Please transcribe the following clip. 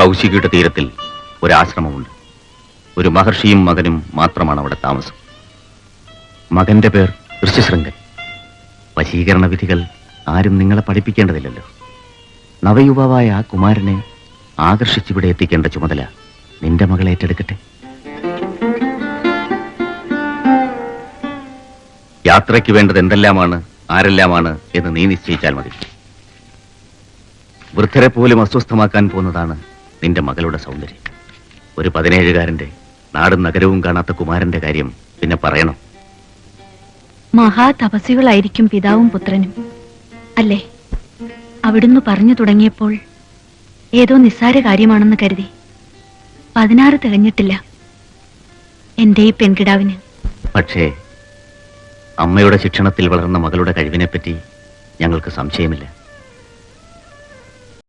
കൗശികയുടെ തീരത്തിൽ ഒരാശ്രമമുണ്ട്. ഒരു മഹർഷിയും മകനും മാത്രമാണ് അവിടെ താമസം. മകന്റെ പേർ ഋഷ്യശൃംഗൻ. വശീകരണ വിധികൾ ആരും നിങ്ങളെ പഠിപ്പിക്കേണ്ടതില്ലല്ലോ. നവയുവാവായ ആ കുമാരനെ ആകർഷിച്ചിവിടെ എത്തിക്കേണ്ട ചുമതല നിന്റെ മകളെ ഏറ്റെടുക്കട്ടെ. യാത്രയ്ക്ക് വേണ്ടത് എന്തെല്ലാമാണ്, ആരെല്ലാമാണ് എന്ന് നീ നിശ്ചയിച്ചാൽ മതി. വൃദ്ധരെ പോലും അസ്വസ്ഥമാക്കാൻ പോകുന്നതാണ് നിന്റെ മകളുടെ സൗന്ദര്യം. ഒരു 17കാരന്റെ നാടും നഗരവും കാണാത്ത കുമാരന്റെ കാര്യം പിന്നെ പറയണം. മഹാതപസ്വികളായിരിക്കും പിതാവും പുത്രനും അല്ലേ? അവിടുന്ന് പറഞ്ഞു തുടങ്ങിയപ്പോൾ ഏതോ നിസ്സാര കാര്യമാണെന്ന് കരുതി. 16 തികഞ്ഞിട്ടില്ല എന്റെ ഈ പെൺകിടാവിന്. പക്ഷേ അമ്മയുടെ ശിക്ഷണത്തിൽ വളർന്ന മകളുടെ കഴിവിനെപ്പറ്റി ഞങ്ങൾക്ക് സംശയമില്ല.